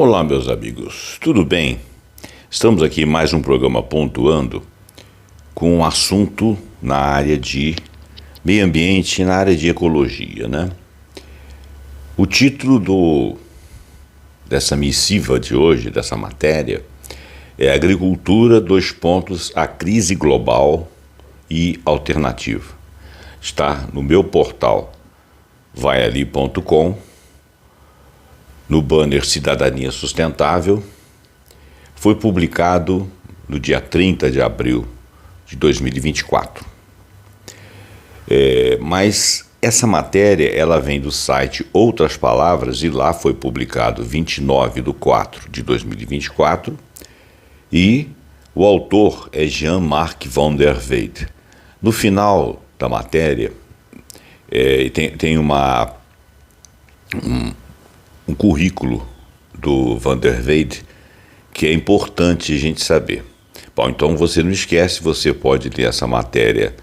Olá, meus amigos, tudo bem? Estamos aqui em mais um programa pontuando com um assunto na área de meio ambiente e na área de ecologia, né? O título dessa missiva de hoje, dessa matéria, é Agricultura, a crise global e alternativa. Está no meu portal vaiali.com, no banner Cidadania Sustentável. Foi publicado no dia 30 de abril de 2024. Mas essa matéria ela vem do site Outras Palavras e lá foi publicado 29/4/2024 e o autor é Jean-Marc van der Weyde. No final da matéria tem um currículo do Van der Weyde que é importante a gente saber. Bom, então você não esquece, você pode ler essa matéria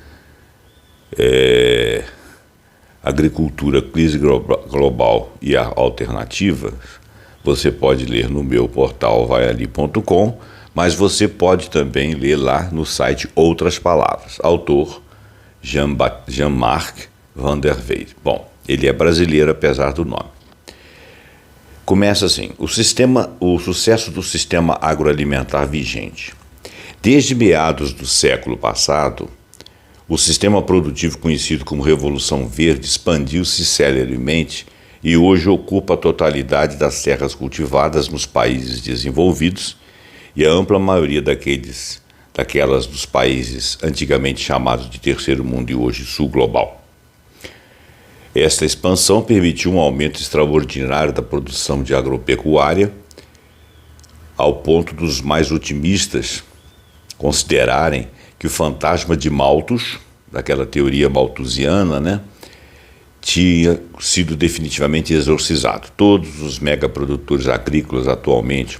Agricultura, Crise Global e a Alternativa. Você pode ler no meu portal vaiali.com, mas você pode também ler lá no site Outras Palavras. Autor Jean-Marc van der Weyde. Bom, ele é brasileiro apesar do nome. Começa assim: o sucesso do sistema agroalimentar vigente. Desde meados do século passado, o sistema produtivo conhecido como Revolução Verde expandiu-se celeremente e hoje ocupa a totalidade das terras cultivadas nos países desenvolvidos e a ampla maioria daquelas dos países antigamente chamados de Terceiro Mundo e hoje Sul Global. Esta expansão permitiu um aumento extraordinário da produção de agropecuária, ao ponto dos mais otimistas considerarem que o fantasma de Malthus, daquela teoria malthusiana, né, tinha sido definitivamente exorcizado. Todos os megaprodutores agrícolas atualmente,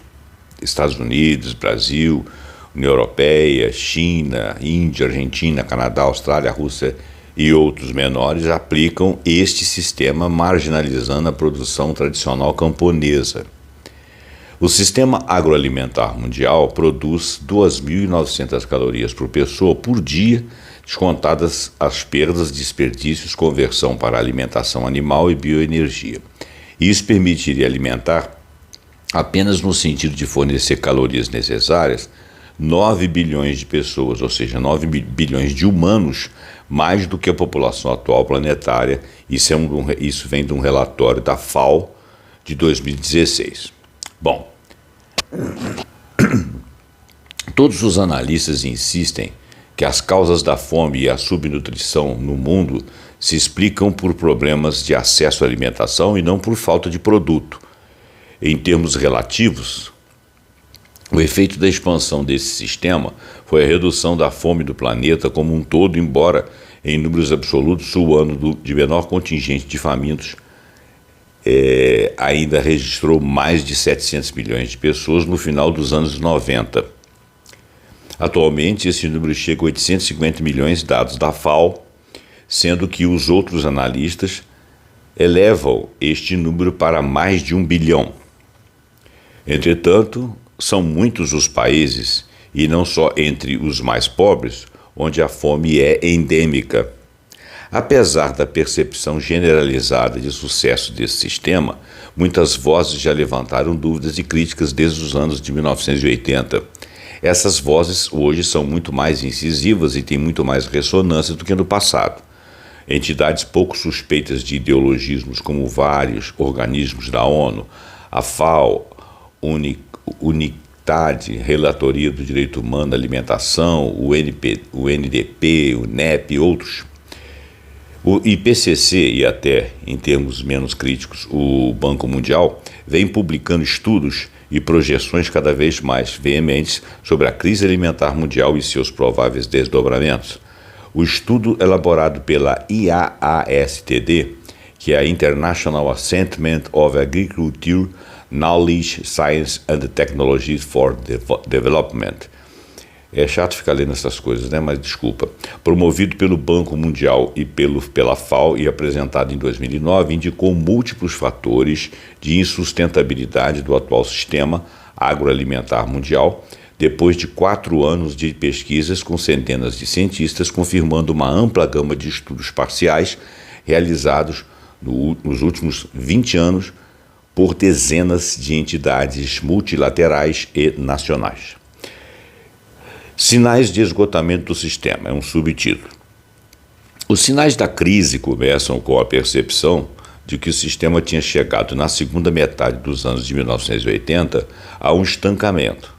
Estados Unidos, Brasil, União Europeia, China, Índia, Argentina, Canadá, Austrália, Rússia e outros menores, aplicam este sistema marginalizando a produção tradicional camponesa. O sistema agroalimentar mundial produz 2.900 calorias por pessoa por dia, descontadas as perdas, desperdícios, conversão para alimentação animal e bioenergia. Isso permitiria alimentar, apenas no sentido de fornecer calorias necessárias, 9 bilhões de pessoas, ou seja, 9 bilhões de humanos, mais do que a população atual planetária. Isso vem de um relatório da FAO de 2016. Bom, todos os analistas insistem que as causas da fome e a subnutrição no mundo se explicam por problemas de acesso à alimentação e não por falta de produto. Em termos relativos, o efeito da expansão desse sistema foi a redução da fome do planeta como um todo, embora em números absolutos o ano de menor contingente de famintos ainda registrou mais de 700 milhões de pessoas no final dos anos 90. Atualmente, esse número chega a 850 milhões, dados da FAO, sendo que os outros analistas elevam este número para mais de 1 bilhão. Entretanto, são muitos os países, e não só entre os mais pobres, onde a fome é endêmica. Apesar da percepção generalizada de sucesso desse sistema, muitas vozes já levantaram dúvidas e críticas desde os anos de 1980. Essas vozes hoje são muito mais incisivas e têm muito mais ressonância do que no passado. Entidades pouco suspeitas de ideologismos, como vários organismos da ONU, a FAO, UNITAD, Relatoria do Direito Humano à Alimentação, o UNDP, o NEP e outros, o IPCC e até, em termos menos críticos, o Banco Mundial, vem publicando estudos e projeções cada vez mais veementes sobre a crise alimentar mundial e seus prováveis desdobramentos. O estudo elaborado pela IAASTD, que é a International Assessment of Agriculture, Knowledge, Science and Technology for Development, É chato ficar lendo essas coisas, né? Mas desculpa. Promovido pelo Banco Mundial e pela FAO e apresentado em 2009, indicou múltiplos fatores de insustentabilidade do atual sistema agroalimentar mundial, depois de 4 anos de pesquisas com centenas de cientistas, confirmando uma ampla gama de estudos parciais realizados nos últimos 20 anos por dezenas de entidades multilaterais e nacionais. Sinais de esgotamento do sistema, é um subtítulo. Os sinais da crise começam com a percepção de que o sistema tinha chegado na segunda metade dos anos de 1980 a um estancamento.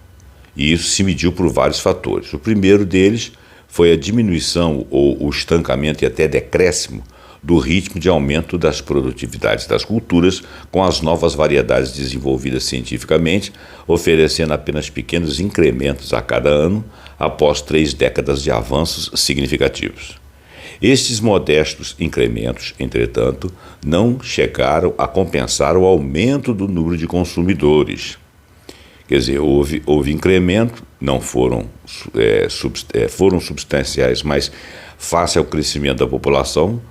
E isso se mediu por vários fatores. O primeiro deles foi a diminuição ou o estancamento e até decréscimo do ritmo de aumento das produtividades das culturas com as novas variedades desenvolvidas cientificamente, oferecendo apenas pequenos incrementos a cada ano após 3 décadas de avanços significativos. Estes modestos incrementos, entretanto, não chegaram a compensar o aumento do número de consumidores. Quer dizer, houve incremento, não foram substanciais, mas face ao crescimento da população,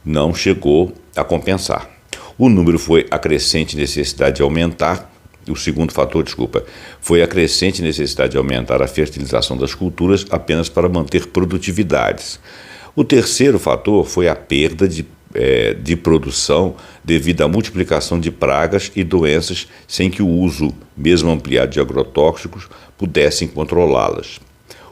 não chegou a compensar. O número foi a crescente necessidade de aumentar, o segundo fator, foi a crescente necessidade de aumentar a fertilização das culturas apenas para manter produtividades. O terceiro fator foi a perda de produção devido à multiplicação de pragas e doenças sem que o uso, mesmo ampliado, de agrotóxicos pudessem controlá-las.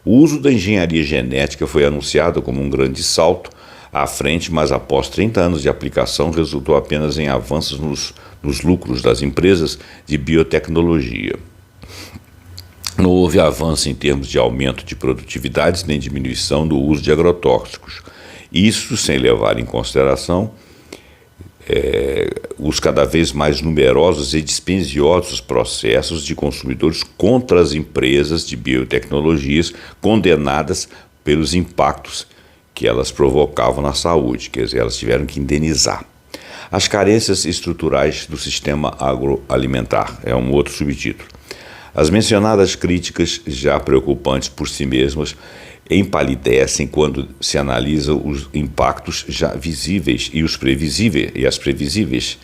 O uso da engenharia genética foi anunciado como um grande salto à frente, mas após 30 anos de aplicação resultou apenas em avanços nos lucros das empresas de biotecnologia. Não houve avanço em termos de aumento de produtividades nem diminuição do uso de agrotóxicos. Isso sem levar em consideração os cada vez mais numerosos e dispendiosos processos de consumidores contra as empresas de biotecnologias condenadas pelos impactos que elas provocavam na saúde, quer dizer, elas tiveram que indenizar. As carências estruturais do sistema agroalimentar é um outro subtítulo. As mencionadas críticas, já preocupantes por si mesmas, empalidecem quando se analisam os impactos já visíveis e as previsíveis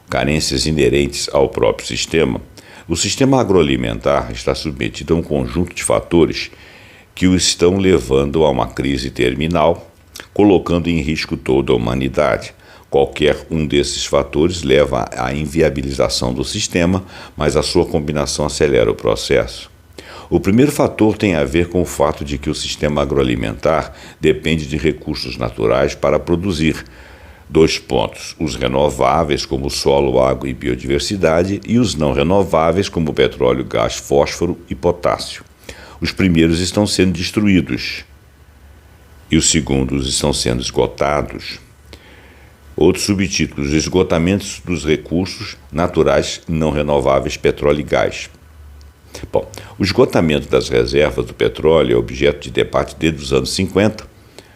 carências inerentes ao próprio sistema. O sistema agroalimentar está submetido a um conjunto de fatores que o estão levando a uma crise terminal, colocando em risco toda a humanidade. Qualquer um desses fatores leva à inviabilização do sistema, mas a sua combinação acelera o processo. O primeiro fator tem a ver com o fato de que o sistema agroalimentar depende de recursos naturais para produzir. 2 pontos: os renováveis, como solo, água e biodiversidade, e os não renováveis, como petróleo, gás, fósforo e potássio. Os primeiros estão sendo destruídos e os segundos estão sendo esgotados. Outros subtítulos: esgotamentos dos recursos naturais não renováveis, petróleo e gás. Bom, o esgotamento das reservas do petróleo é objeto de debate desde os anos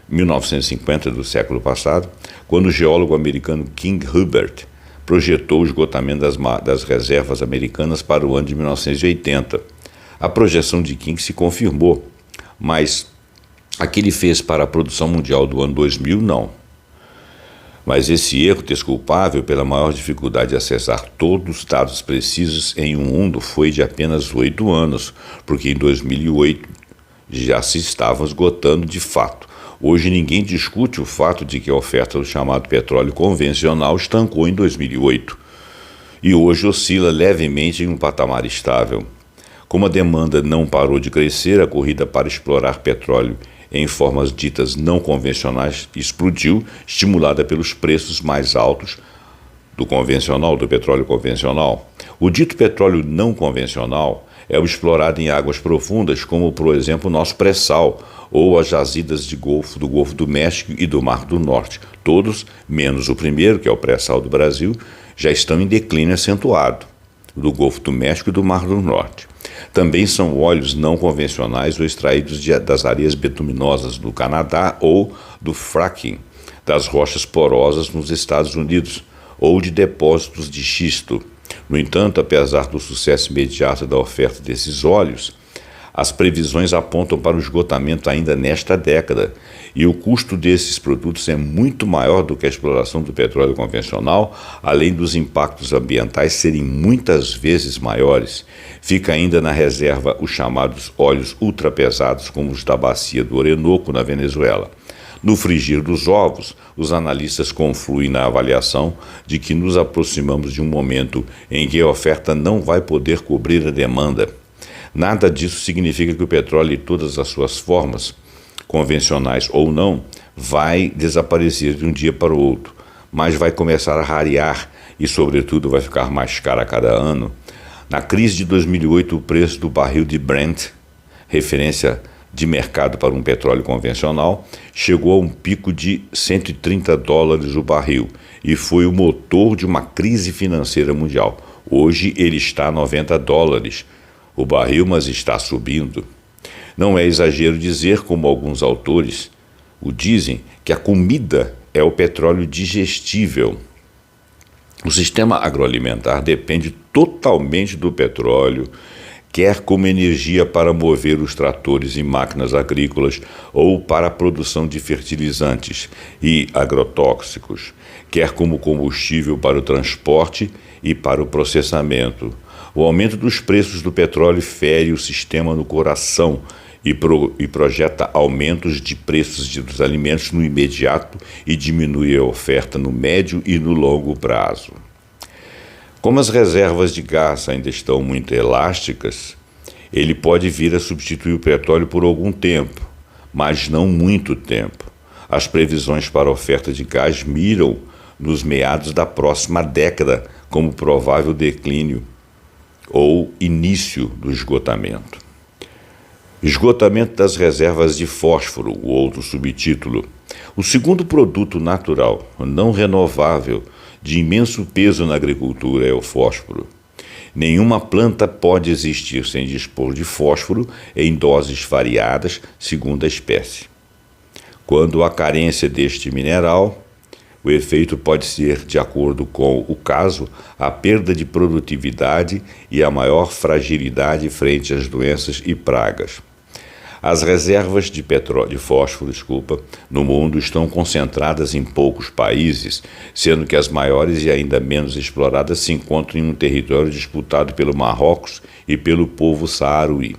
1950 do século passado, quando o geólogo americano King Hubbert projetou o esgotamento das reservas americanas para o ano de 1980. A projeção de King se confirmou, mas a que ele fez para a produção mundial do ano 2000, não. Mas esse erro, desculpável pela maior dificuldade de acessar todos os dados precisos em um mundo, foi de apenas 8 anos, porque em 2008 já se estava esgotando de fato. Hoje ninguém discute o fato de que a oferta do chamado petróleo convencional estancou em 2008 e hoje oscila levemente em um patamar estável. Como a demanda não parou de crescer, a corrida para explorar petróleo em formas ditas não convencionais explodiu, estimulada pelos preços mais altos do petróleo convencional. O dito petróleo não convencional é o explorado em águas profundas, como, por exemplo, o nosso pré-sal ou as jazidas do Golfo do México e do Mar do Norte. Todos, menos o primeiro, que é o pré-sal do Brasil, já estão em declínio acentuado, do Golfo do México e do Mar do Norte. Também são óleos não convencionais ou extraídos das areias bituminosas do Canadá ou do fracking das rochas porosas nos Estados Unidos ou de depósitos de xisto. No entanto, apesar do sucesso imediato da oferta desses óleos, As previsões apontam para o esgotamento ainda nesta década, e o custo desses produtos é muito maior do que a exploração do petróleo convencional, além dos impactos ambientais serem muitas vezes maiores. Fica ainda na reserva os chamados óleos ultrapesados, como os da bacia do Orinoco, na Venezuela. No frigir dos ovos, os analistas confluem na avaliação de que nos aproximamos de um momento em que a oferta não vai poder cobrir a demanda. Nada disso significa que o petróleo em todas as suas formas, convencionais ou não, vai desaparecer de um dia para o outro, mas vai começar a rarear e, sobretudo, vai ficar mais caro a cada ano. Na crise de 2008, o preço do barril de Brent, referência de mercado para um petróleo convencional, chegou a um pico de $130 o barril e foi o motor de uma crise financeira mundial. Hoje ele está a $90 o barril, mas está subindo. Não é exagero dizer, como alguns autores o dizem, que a comida é o petróleo digestível. O sistema agroalimentar depende totalmente do petróleo, quer como energia para mover os tratores e máquinas agrícolas ou para a produção de fertilizantes e agrotóxicos, quer como combustível para o transporte e para o processamento. O aumento dos preços do petróleo fere o sistema no coração e projeta aumentos de preços dos alimentos no imediato e diminui a oferta no médio e no longo prazo. Como as reservas de gás ainda estão muito elásticas, ele pode vir a substituir o petróleo por algum tempo, mas não muito tempo. As previsões para a oferta de gás miram nos meados da próxima década como provável declínio ou início do esgotamento. Esgotamento das reservas de fósforo, o outro subtítulo. O segundo produto natural, não renovável, de imenso peso na agricultura é o fósforo. Nenhuma planta pode existir sem dispor de fósforo em doses variadas segundo a espécie. Quando há carência deste mineral, o efeito pode ser, de acordo com o caso, a perda de produtividade e a maior fragilidade frente às doenças e pragas. As reservas de fósforo, no mundo estão concentradas em poucos países, sendo que as maiores e ainda menos exploradas se encontram em um território disputado pelo Marrocos e pelo povo saharaui.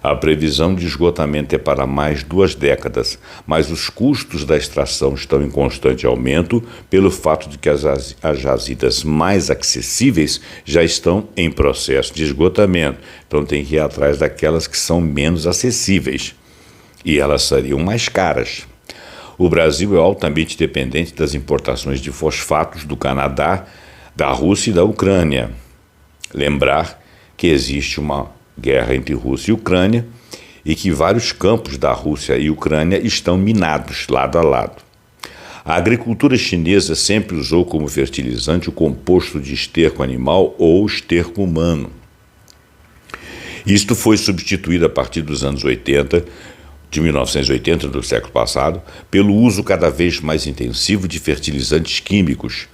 A previsão de esgotamento é para mais 2 décadas, mas os custos da extração estão em constante aumento pelo fato de que as jazidas mais acessíveis já estão em processo de esgotamento, então tem que ir atrás daquelas que são menos acessíveis, e elas seriam mais caras. O Brasil é altamente dependente das importações de fosfatos do Canadá, da Rússia e da Ucrânia. Lembrar que existe uma guerra entre Rússia e Ucrânia e que vários campos da Rússia e Ucrânia estão minados lado a lado. A agricultura chinesa sempre usou como fertilizante o composto de esterco animal ou esterco humano. Isto foi substituído a partir dos anos 80, de 1980 do século passado, pelo uso cada vez mais intensivo de fertilizantes químicos.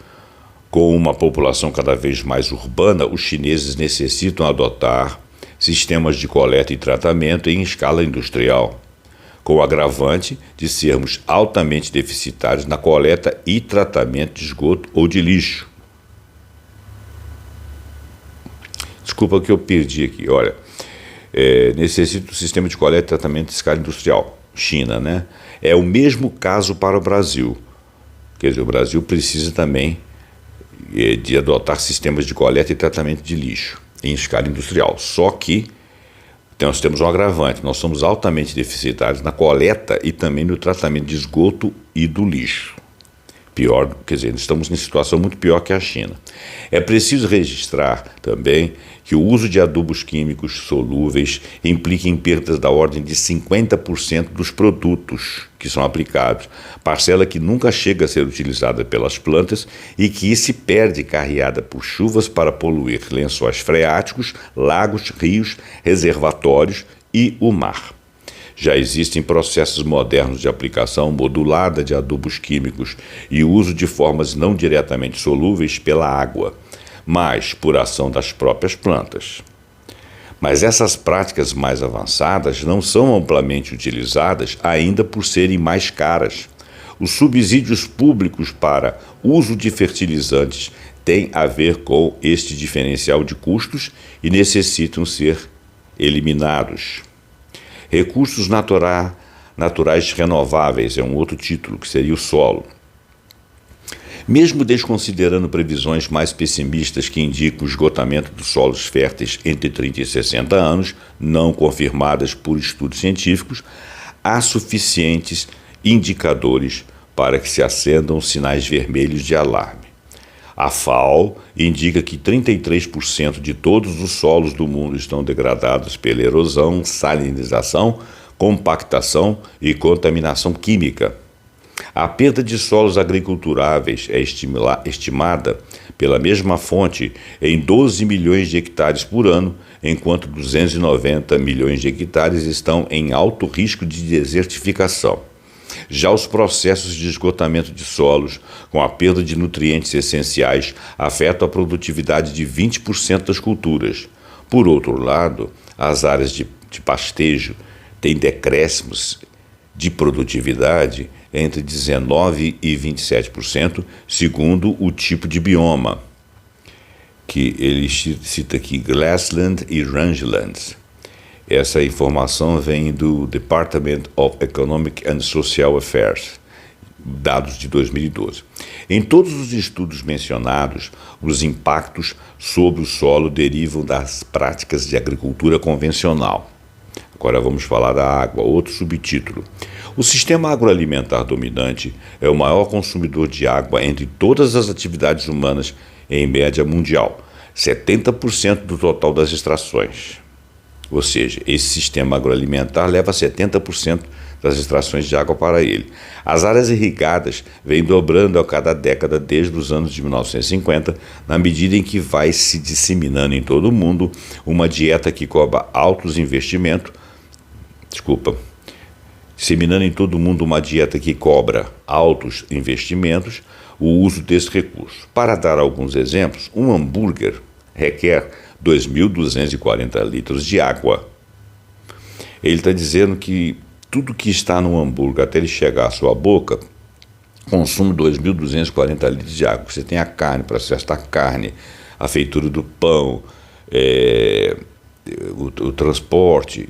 Com uma população cada vez mais urbana, os chineses necessitam adotar sistemas de coleta e tratamento em escala industrial, com o agravante de sermos altamente deficitários na coleta e tratamento de esgoto ou de lixo. Desculpa que eu perdi aqui, olha, necessita um sistema de coleta e tratamento em escala industrial, China, né? É o mesmo caso para o Brasil, quer dizer, o Brasil precisa também de adotar sistemas de coleta e tratamento de lixo em escala industrial, só que nós temos um agravante, nós somos altamente deficitários na coleta e também no tratamento de esgoto e do lixo. Pior, quer dizer, estamos em situação muito pior que a China. É preciso registrar também que o uso de adubos químicos solúveis implica em perdas da ordem de 50% dos produtos que são aplicados, parcela que nunca chega a ser utilizada pelas plantas e que se perde carreada por chuvas para poluir lençóis freáticos, lagos, rios, reservatórios e o mar. Já existem processos modernos de aplicação modulada de adubos químicos e uso de formas não diretamente solúveis pela água, mas por ação das próprias plantas. Mas essas práticas mais avançadas não são amplamente utilizadas ainda por serem mais caras. Os subsídios públicos para uso de fertilizantes têm a ver com este diferencial de custos e necessitam ser eliminados. Recursos naturais renováveis é um outro título, que seria o solo. Mesmo desconsiderando previsões mais pessimistas que indicam o esgotamento dos solos férteis entre 30 e 60 anos, não confirmadas por estudos científicos, há suficientes indicadores para que se acendam sinais vermelhos de alarme. A FAO indica que 33% de todos os solos do mundo estão degradados pela erosão, salinização, compactação e contaminação química. A perda de solos agriculturáveis é estimada pela mesma fonte em 12 milhões de hectares por ano, enquanto 290 milhões de hectares estão em alto risco de desertificação. Já os processos de esgotamento de solos, com a perda de nutrientes essenciais, afetam a produtividade de 20% das culturas. Por outro lado, as áreas de pastejo têm decréscimos de produtividade entre 19% e 27%, segundo o tipo de bioma, que ele cita aqui Grassland e Rangelands. Essa informação vem do Department of Economic and Social Affairs, dados de 2012. Em todos os estudos mencionados, os impactos sobre o solo derivam das práticas de agricultura convencional. Agora vamos falar da água, outro subtítulo. O sistema agroalimentar dominante é o maior consumidor de água entre todas as atividades humanas em média mundial, 70% do total das extrações. Ou seja, esse sistema agroalimentar leva 70% das extrações de água para ele. As áreas irrigadas vêm dobrando a cada década desde os anos de 1950, na medida em que vai se disseminando em todo o mundo uma dieta que cobra altos investimentos, disseminando em todo o mundo uma dieta que cobra altos investimentos, o uso desse recurso. Para dar alguns exemplos, um hambúrguer requer 2.240 litros de água. Ele está dizendo que tudo que está no hambúrguer até ele chegar à sua boca consome 2.240 litros de água. Você tem a carne, para processar a carne, a feitura do pão, o transporte,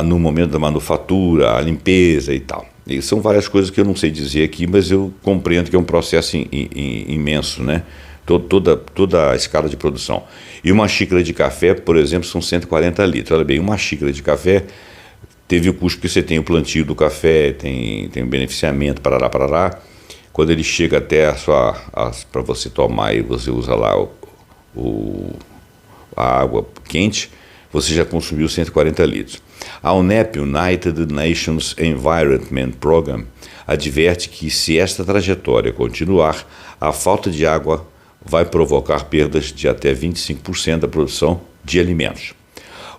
no momento da manufatura, a limpeza e tal. E são várias coisas que eu não sei dizer aqui, mas eu compreendo que é um processo imenso, né? Toda a escala de produção. E uma xícara de café, por exemplo, são 140 litros. Olha bem, uma xícara de café teve o custo que você tem o plantio do café, tem o beneficiamento, parará. Quando ele chega até para você tomar e você usa lá a água quente, você já consumiu 140 litros. A UNEP, United Nations Environment Program, adverte que se esta trajetória continuar, a falta de água vai provocar perdas de até 25% da produção de alimentos.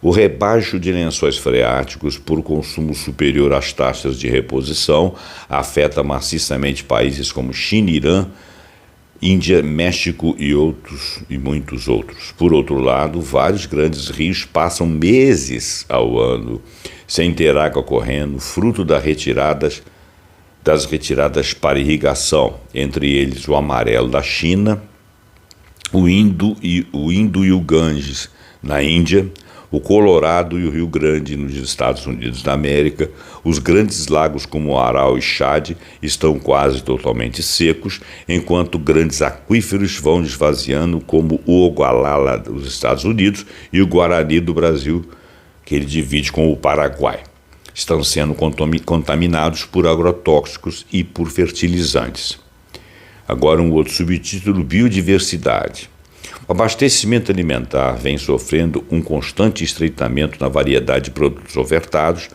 O rebaixo de lençóis freáticos por consumo superior às taxas de reposição afeta maciçamente países como China, Irã, Índia, México e muitos outros. Por outro lado, vários grandes rios passam meses ao ano sem ter água correndo, fruto das retiradas para irrigação, entre eles o amarelo da China, o Indo e o Ganges na Índia, o Colorado e o Rio Grande nos Estados Unidos da América. Os grandes lagos como o Aral e Chad estão quase totalmente secos, enquanto grandes aquíferos vão esvaziando, como o Ogualala dos Estados Unidos e o Guarani do Brasil, que ele divide com o Paraguai. Estão sendo contaminados por agrotóxicos e por fertilizantes. Agora um outro subtítulo, biodiversidade. O abastecimento alimentar vem sofrendo um constante estreitamento na variedade de produtos ofertados.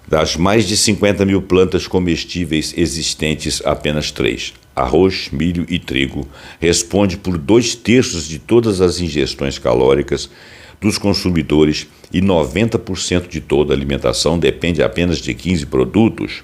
Das mais de 50 mil plantas comestíveis existentes, apenas 3, arroz, milho e trigo, responde por 2/3 de todas as ingestões calóricas dos consumidores e 90% de toda a alimentação depende apenas de 15 produtos.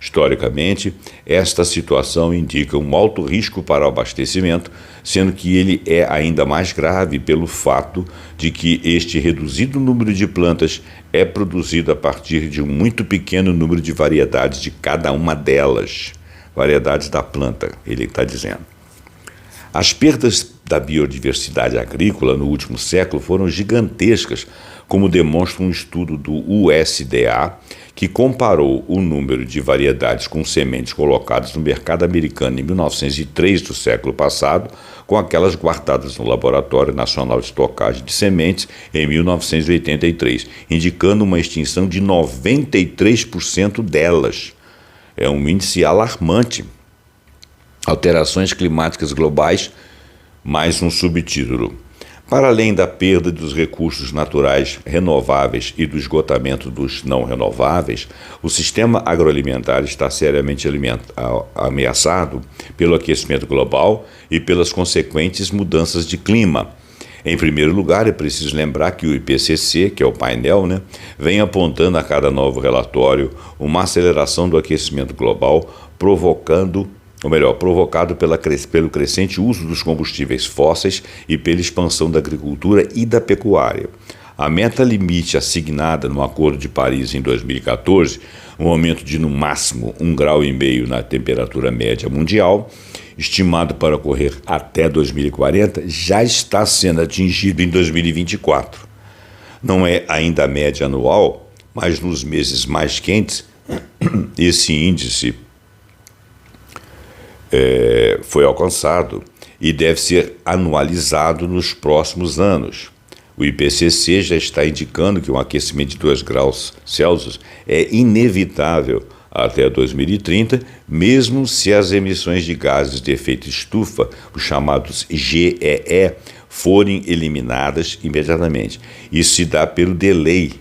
Historicamente, esta situação indica um alto risco para o abastecimento, sendo que ele é ainda mais grave pelo fato de que este reduzido número de plantas é produzido a partir de um muito pequeno número de variedades de cada uma delas. Variedades da planta, ele está dizendo. As perdas da biodiversidade agrícola no último século foram gigantescas, como demonstra um estudo do USDA, que comparou o número de variedades com sementes colocadas no mercado americano em 1903 do século passado, com aquelas guardadas no Laboratório Nacional de Estocagem de Sementes em 1983, indicando uma extinção de 93% delas. É um índice alarmante. Alterações climáticas globais, mais um subtítulo. Para além da perda dos recursos naturais renováveis e do esgotamento dos não renováveis, o sistema agroalimentar está seriamente ameaçado pelo aquecimento global e pelas consequentes mudanças de clima. Em primeiro lugar, é preciso lembrar que o IPCC, que é o painel, vem apontando a cada novo relatório uma aceleração do aquecimento global, provocado pelo crescente uso dos combustíveis fósseis e pela expansão da agricultura e da pecuária. A meta limite assignada no Acordo de Paris em 2014, um aumento de no máximo 1,5 graus na temperatura média mundial, estimado para ocorrer até 2040, já está sendo atingido em 2024. Não é ainda a média anual, mas nos meses mais quentes, esse índice foi alcançado e deve ser anualizado nos próximos anos. O IPCC já está indicando que um aquecimento de 2 graus Celsius é inevitável até 2030, mesmo se as emissões de gases de efeito estufa, os chamados GEE, forem eliminadas imediatamente. Isso se dá pelo delay,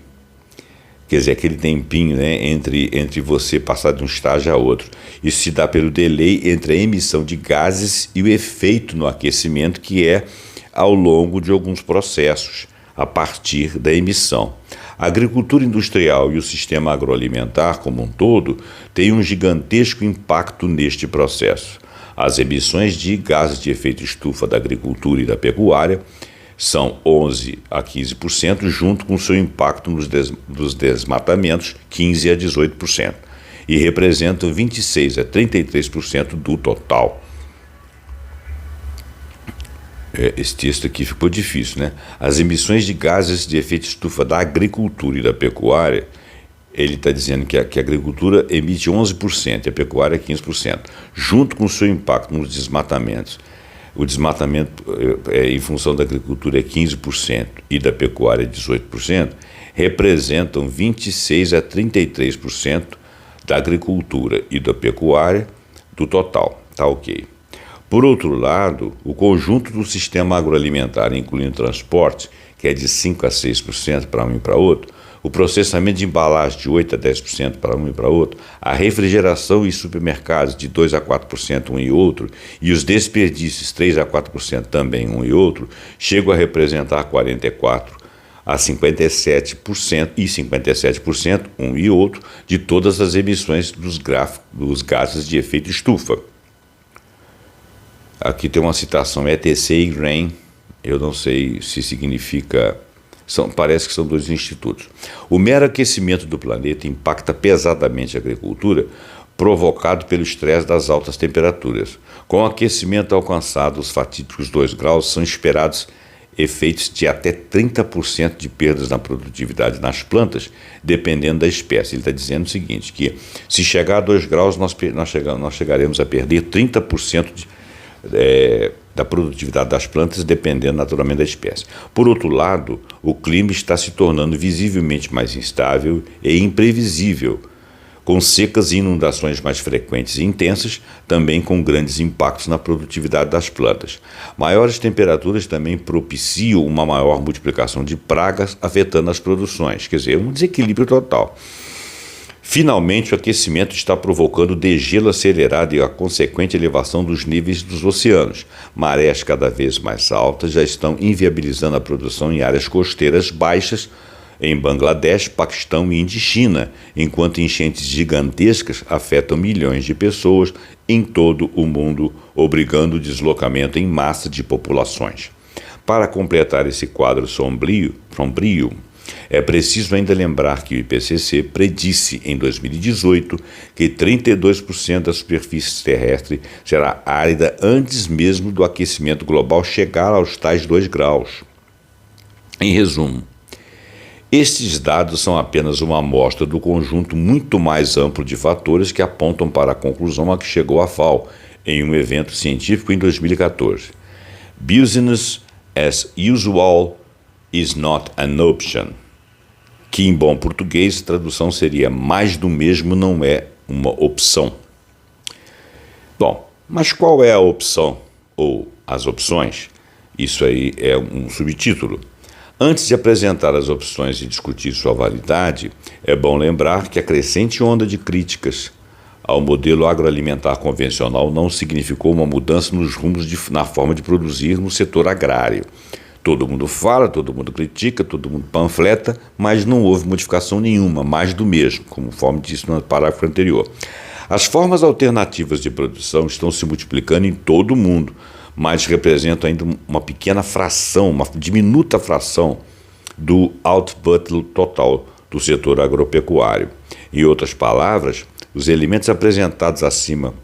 quer dizer, aquele tempinho entre você passar de um estágio a outro. Isso se dá pelo delay entre a emissão de gases e o efeito no aquecimento, que é ao longo de alguns processos, a partir da emissão. A agricultura industrial e o sistema agroalimentar como um todo têm um gigantesco impacto neste processo. As emissões de gases de efeito estufa da agricultura e da pecuária são 11% a 15%, junto com seu impacto nos desmatamentos, 15% a 18%, e representam 26% a 33% do total. Esse texto aqui ficou difícil, As emissões de gases de efeito estufa da agricultura e da pecuária, ele está dizendo que a agricultura emite 11% e a pecuária 15%, junto com seu impacto nos desmatamentos. O desmatamento em função da agricultura é 15% e da pecuária 18%, representam 26% a 33% da agricultura e da pecuária do total. Tá ok. Por outro lado, o conjunto do sistema agroalimentar, incluindo transporte, que é de 5% a 6% para um e para outro, o processamento de embalagem de 8% a 10% para um e para outro, a refrigeração e supermercados de 2% a 4% um e outro, e os desperdícios 3% a 4% também um e outro, chegam a representar 44% a 57% e 57% um e outro de todas as emissões dos gases de efeito estufa. Aqui tem uma citação, ETC e GRAIN, eu não sei se significa, parece que são dois institutos. O mero aquecimento do planeta impacta pesadamente a agricultura, provocado pelo estresse das altas temperaturas. Com o aquecimento alcançado, os fatídicos 2 graus são esperados efeitos de até 30% de perdas na produtividade nas plantas, dependendo da espécie. Ele está dizendo o seguinte, que se chegar a 2 graus, nós chegaremos a perder 30% da produtividade das plantas, dependendo naturalmente da espécie. Por outro lado, o clima está se tornando visivelmente mais instável e imprevisível, com secas e inundações mais frequentes e intensas, também com grandes impactos na produtividade das plantas. Maiores temperaturas também propiciam uma maior multiplicação de pragas, afetando as produções, quer dizer, um desequilíbrio total. Finalmente, o aquecimento está provocando degelo acelerado e a consequente elevação dos níveis dos oceanos. Marés cada vez mais altas já estão inviabilizando a produção em áreas costeiras baixas, em Bangladesh, Paquistão, Índia e China, enquanto enchentes gigantescas afetam milhões de pessoas em todo o mundo, obrigando o deslocamento em massa de populações. Para completar esse quadro sombrio, é preciso ainda lembrar que o IPCC predisse em 2018 que 32% da superfície terrestre será árida antes mesmo do aquecimento global chegar aos tais 2 graus. Em resumo, estes dados são apenas uma amostra do conjunto muito mais amplo de fatores que apontam para a conclusão a que chegou a FAO em um evento científico em 2014. Business as usual is not an option, que em bom português a tradução seria mais do mesmo não é uma opção. Bom, mas qual é a opção ou as opções? Isso aí é um subtítulo. Antes de apresentar as opções e discutir sua validade, é bom lembrar que a crescente onda de críticas ao modelo agroalimentar convencional não significou uma mudança nos rumos na forma de produzir no setor agrário. Todo mundo fala, todo mundo critica, todo mundo panfleta, mas não houve modificação nenhuma, mais do mesmo, conforme disse no parágrafo anterior. As formas alternativas de produção estão se multiplicando em todo o mundo, mas representam ainda uma pequena fração, uma diminuta fração do output total do setor agropecuário. Em outras palavras, os elementos apresentados acima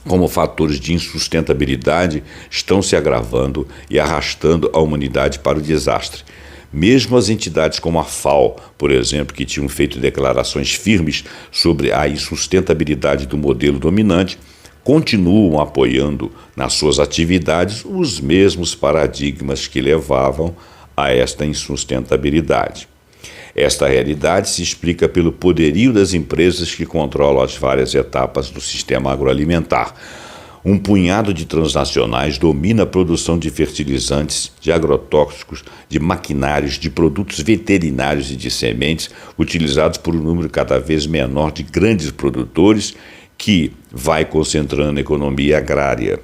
como fatores de insustentabilidade estão se agravando e arrastando a humanidade para o desastre. Mesmo as entidades como a FAO, por exemplo, que tinham feito declarações firmes sobre a insustentabilidade do modelo dominante, continuam apoiando nas suas atividades os mesmos paradigmas que levavam a esta insustentabilidade. Esta realidade se explica pelo poderio das empresas que controlam as várias etapas do sistema agroalimentar. Um punhado de transnacionais domina a produção de fertilizantes, de agrotóxicos, de maquinários, de produtos veterinários e de sementes, utilizados por um número cada vez menor de grandes produtores, que vai concentrando a economia agrária.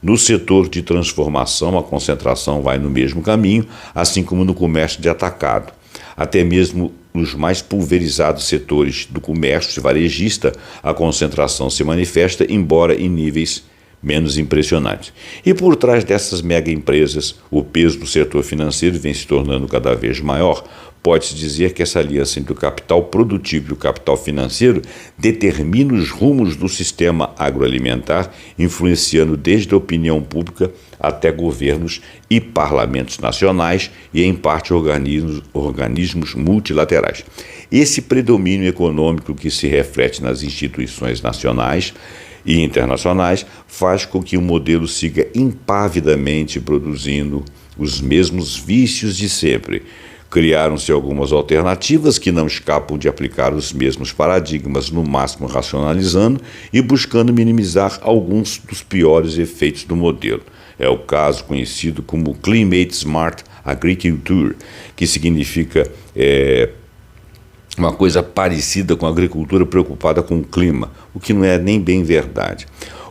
No setor de transformação, a concentração vai no mesmo caminho, assim como no comércio de atacado. Até mesmo nos mais pulverizados setores do comércio varejista, a concentração se manifesta, embora em níveis menos impressionantes. E por trás dessas mega empresas, o peso do setor financeiro vem se tornando cada vez maior. Pode-se dizer que essa aliança entre o capital produtivo e o capital financeiro determina os rumos do sistema agroalimentar, influenciando desde a opinião pública até governos e parlamentos nacionais e, em parte, organismos multilaterais. Esse predomínio econômico que se reflete nas instituições nacionais e internacionais faz com que o modelo siga impavidamente produzindo os mesmos vícios de sempre. Criaram-se algumas alternativas que não escapam de aplicar os mesmos paradigmas, no máximo racionalizando e buscando minimizar alguns dos piores efeitos do modelo. É o caso conhecido como Climate Smart Agriculture, que significa uma coisa parecida com a agricultura preocupada com o clima, o que não é nem bem verdade.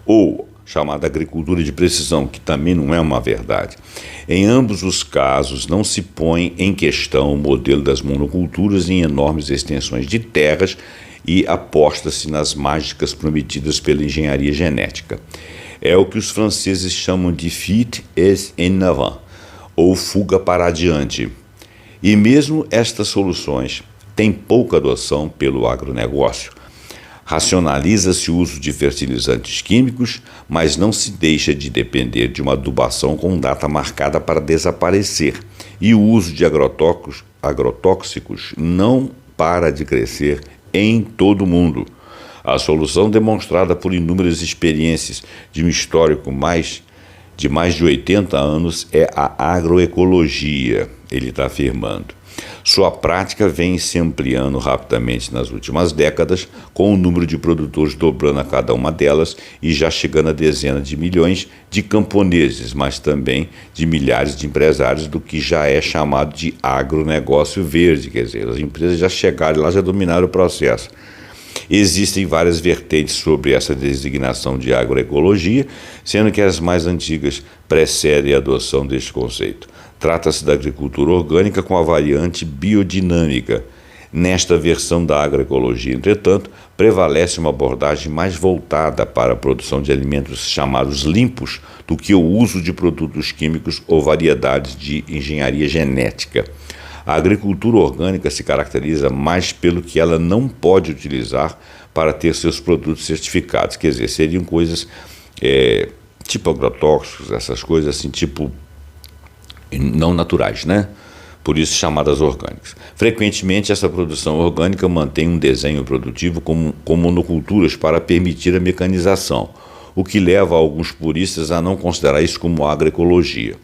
Ou chamada agricultura de precisão, que também não é uma verdade. Em ambos os casos, não se põe em questão o modelo das monoculturas em enormes extensões de terras e aposta-se nas mágicas prometidas pela engenharia genética. É o que os franceses chamam de fuite en avant, ou fuga para adiante. E mesmo estas soluções têm pouca adoção pelo agronegócio. Racionaliza-se o uso de fertilizantes químicos, mas não se deixa de depender de uma adubação com data marcada para desaparecer. E o uso de agrotóxicos não para de crescer em todo o mundo. A solução demonstrada por inúmeras experiências de um histórico de mais de 80 anos é a agroecologia, ele está afirmando. Sua prática vem se ampliando rapidamente nas últimas décadas, com o número de produtores dobrando a cada uma delas e já chegando a dezenas de milhões de camponeses, mas também de milhares de empresários do que já é chamado de agronegócio verde, quer dizer, as empresas já chegaram lá, já dominaram o processo. Existem várias vertentes sobre essa designação de agroecologia, sendo que as mais antigas precedem a adoção deste conceito. Trata-se da agricultura orgânica com a variante biodinâmica. Nesta versão da agroecologia, entretanto, prevalece uma abordagem mais voltada para a produção de alimentos chamados limpos do que o uso de produtos químicos ou variedades de engenharia genética. A agricultura orgânica se caracteriza mais pelo que ela não pode utilizar para ter seus produtos certificados, quer dizer, seriam coisas tipo agrotóxicos, essas coisas assim, tipo não naturais, né? Por isso chamadas orgânicas. Frequentemente, essa produção orgânica mantém um desenho produtivo com monoculturas para permitir a mecanização, o que leva alguns puristas a não considerar isso como agroecologia.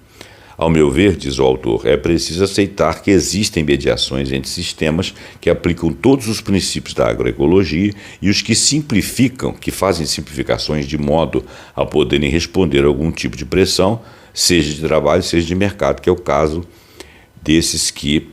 Ao meu ver, diz o autor, é preciso aceitar que existem mediações entre sistemas que aplicam todos os princípios da agroecologia e os que simplificam, que fazem simplificações de modo a poderem responder a algum tipo de pressão, seja de trabalho, seja de mercado, que é o caso desses que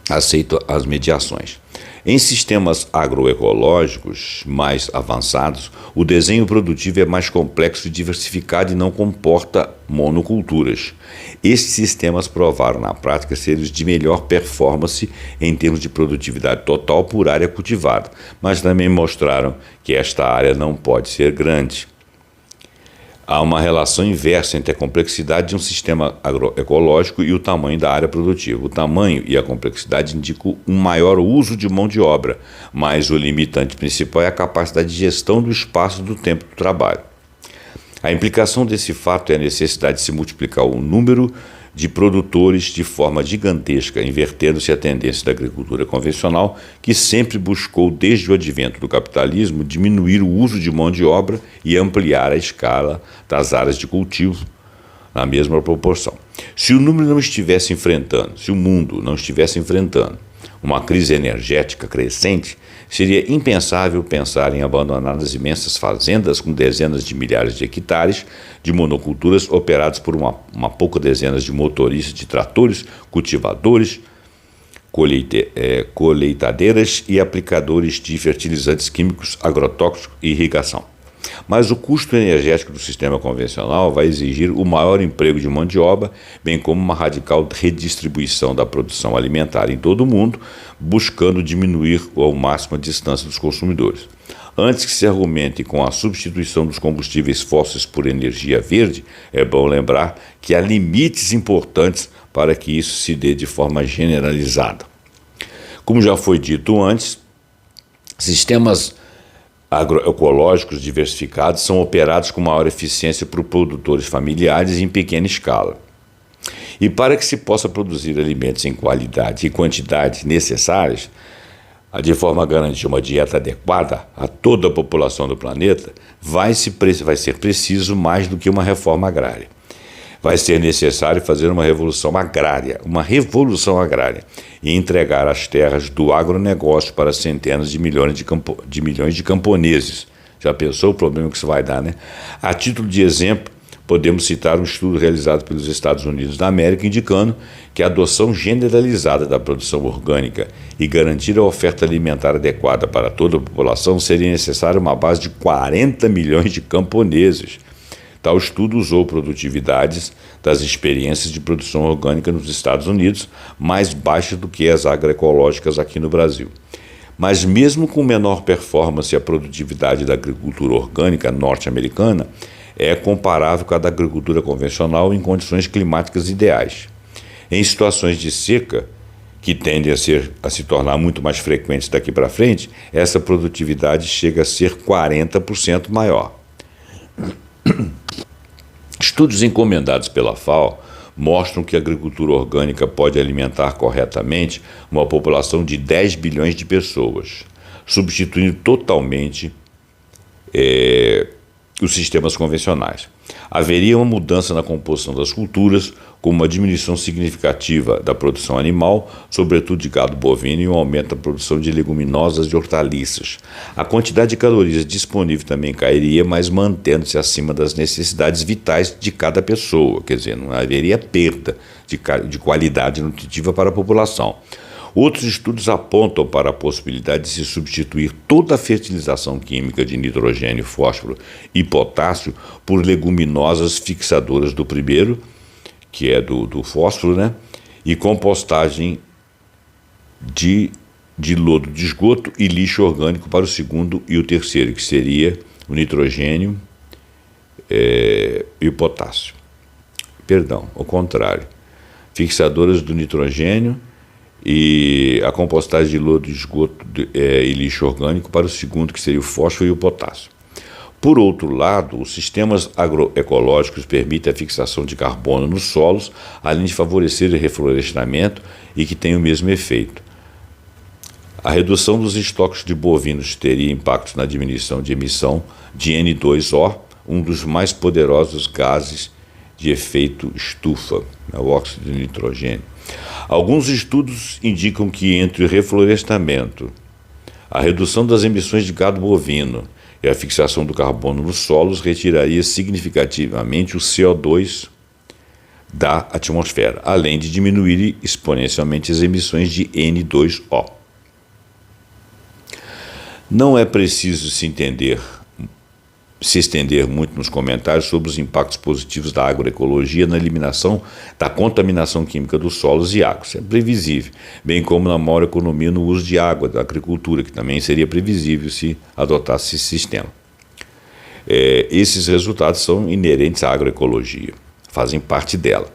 aceitam as mediações. Em sistemas agroecológicos mais avançados, o desenho produtivo é mais complexo e diversificado e não comporta monoculturas. Estes sistemas provaram na prática ser os de melhor performance em termos de produtividade total por área cultivada, mas também mostraram que esta área não pode ser grande. Há uma relação inversa entre a complexidade de um sistema agroecológico e o tamanho da área produtiva. O tamanho e a complexidade indicam um maior uso de mão de obra, mas o limitante principal é a capacidade de gestão do espaço e do tempo do trabalho. A implicação desse fato é a necessidade de se multiplicar o número de produtores de forma gigantesca, invertendo-se a tendência da agricultura convencional, que sempre buscou, desde o advento do capitalismo, diminuir o uso de mão de obra e ampliar a escala das áreas de cultivo na mesma proporção. Se o mundo não estivesse enfrentando uma crise energética crescente, seria impensável pensar em abandonar as imensas fazendas com dezenas de milhares de hectares de monoculturas operadas por uma pouca dezenas de motoristas de tratores, cultivadores, colheitadeiras e aplicadores de fertilizantes químicos, agrotóxicos e irrigação. Mas o custo energético do sistema convencional vai exigir o maior emprego de mão de obra, bem como uma radical redistribuição da produção alimentar em todo o mundo, buscando diminuir ao máximo a distância dos consumidores. Antes que se argumente com a substituição dos combustíveis fósseis por energia verde, é bom lembrar que há limites importantes para que isso se dê de forma generalizada. Como já foi dito antes, sistemas agroecológicos diversificados são operados com maior eficiência por produtores familiares em pequena escala. E para que se possa produzir alimentos em qualidade e quantidade necessárias, de forma a garantir uma dieta adequada a toda a população do planeta, vai ser preciso mais do que uma reforma agrária. Vai ser necessário fazer uma revolução agrária, e entregar as terras do agronegócio para centenas de milhões de camponeses. Já pensou o problema que isso vai dar, né? A título de exemplo, podemos citar um estudo realizado pelos Estados Unidos da América, indicando que a adoção generalizada da produção orgânica e garantir a oferta alimentar adequada para toda a população seria necessária uma base de 40 milhões de camponeses. Tal estudo usou produtividades das experiências de produção orgânica nos Estados Unidos, mais baixas do que as agroecológicas aqui no Brasil. Mas mesmo com menor performance, a produtividade da agricultura orgânica norte-americana é comparável com a da agricultura convencional em condições climáticas ideais. Em situações de seca, que tendem a se tornar muito mais frequentes daqui para frente, essa produtividade chega a ser 40% maior. Estudos encomendados pela FAO mostram que a agricultura orgânica pode alimentar corretamente uma população de 10 bilhões de pessoas, substituindo totalmente os sistemas convencionais. Haveria uma mudança na composição das culturas, com uma diminuição significativa da produção animal, sobretudo de gado bovino, e um aumento da produção de leguminosas e hortaliças. A quantidade de calorias disponível também cairia, mas mantendo-se acima das necessidades vitais de cada pessoa, quer dizer, não haveria perda de qualidade nutritiva para a população. Outros estudos apontam para a possibilidade de se substituir toda a fertilização química de nitrogênio, fósforo e potássio por leguminosas fixadoras do primeiro, que é do fósforo, né? E compostagem de lodo de esgoto e lixo orgânico para o segundo e o terceiro, que seria o nitrogênio e o potássio. Perdão, ao contrário. Fixadoras do nitrogênio e a compostagem de lodo de esgoto e lixo orgânico para o segundo, que seria o fósforo e o potássio. Por outro lado, os sistemas agroecológicos permitem a fixação de carbono nos solos, além de favorecer o reflorestamento e que tem o mesmo efeito. A redução dos estoques de bovinos teria impactos na diminuição de emissão de N2O, um dos mais poderosos gases de efeito estufa, o óxido de nitrogênio. Alguns estudos indicam que entre o reflorestamento, a redução das emissões de gado bovino e a fixação do carbono nos solos retiraria significativamente o CO2 da atmosfera, além de diminuir exponencialmente as emissões de N2O. Não é preciso se estender muito nos comentários sobre os impactos positivos da agroecologia na eliminação da contaminação química dos solos e águas. É previsível, bem como na maior economia no uso de água da agricultura, que também seria previsível se adotasse esse sistema. Esses resultados são inerentes à agroecologia, fazem parte dela.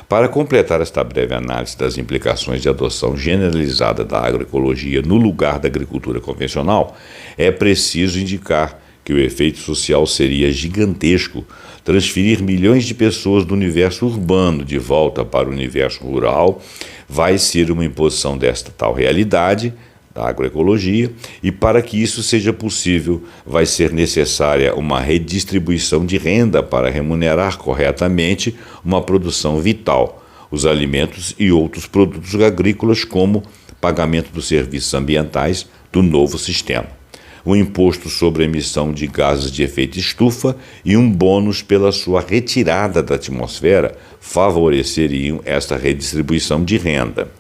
Para completar esta breve análise das implicações de adoção generalizada da agroecologia no lugar da agricultura convencional, é preciso indicar que o efeito social seria gigantesco. Transferir milhões de pessoas do universo urbano de volta para o universo rural vai ser uma imposição desta tal realidade da agroecologia, e para que isso seja possível vai ser necessária uma redistribuição de renda para remunerar corretamente uma produção vital, os alimentos e outros produtos agrícolas, como pagamento dos serviços ambientais do novo sistema, um imposto sobre a emissão de gases de efeito estufa e um bônus pela sua retirada da atmosfera favoreceriam esta redistribuição de renda.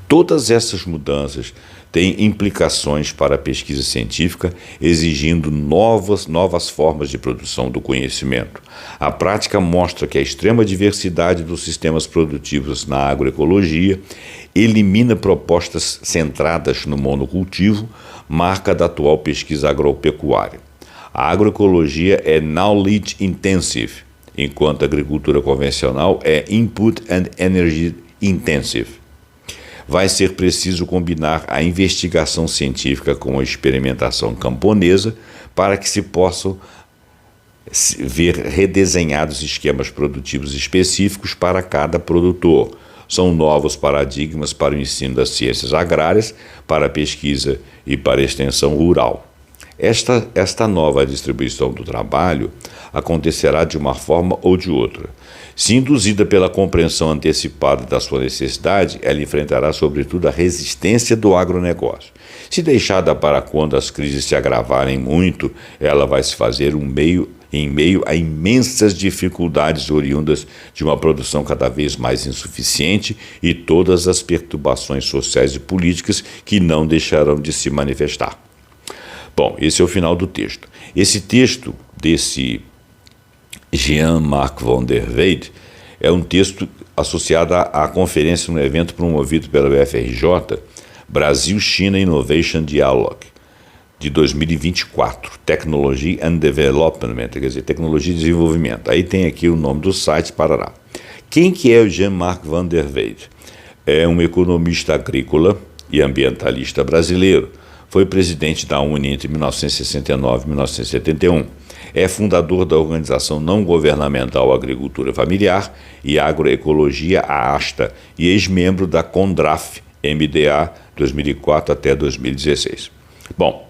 Todas essas mudanças têm implicações para a pesquisa científica, exigindo novas formas de produção do conhecimento. A prática mostra que a extrema diversidade dos sistemas produtivos na agroecologia elimina propostas centradas no monocultivo, marca da atual pesquisa agropecuária. A agroecologia é knowledge intensive, enquanto a agricultura convencional é input and energy intensive. Vai ser preciso combinar a investigação científica com a experimentação camponesa para que se possam ver redesenhados esquemas produtivos específicos para cada produtor. São novos paradigmas para o ensino das ciências agrárias, para a pesquisa e para a extensão rural. Esta nova distribuição do trabalho acontecerá de uma forma ou de outra. Se induzida pela compreensão antecipada da sua necessidade, ela enfrentará sobretudo a resistência do agronegócio. Se deixada para quando as crises se agravarem muito, ela vai se fazer em meio a imensas dificuldades oriundas de uma produção cada vez mais insuficiente e todas as perturbações sociais e políticas que não deixarão de se manifestar. Bom, esse é o final do texto. Esse texto desse Jean-Marc van der Weydt é um texto associado à conferência no evento promovido pela UFRJ, Brasil-China Innovation Dialogue, de 2024, Technology and Development, quer dizer, Tecnologia e Desenvolvimento. Aí tem aqui o nome do site, parará. Quem que é o Jean-Marc van der Weydt? É um economista agrícola e ambientalista brasileiro. Foi presidente da UNE entre 1969 e 1971. É fundador da organização não governamental Agricultura Familiar e Agroecologia, a ASTA, e ex-membro da CONDRAF, MDA, 2004 até 2016. Bom,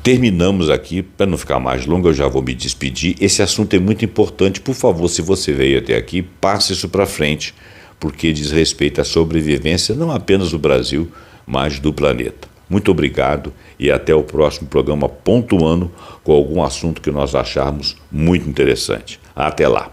terminamos aqui. Para não ficar mais longo, eu já vou me despedir. Esse assunto é muito importante. Por favor, se você veio até aqui, passe isso para frente, porque diz respeito à sobrevivência não apenas do Brasil, mas do planeta. Muito obrigado e até o próximo programa pontuando com algum assunto que nós acharmos muito interessante. Até lá.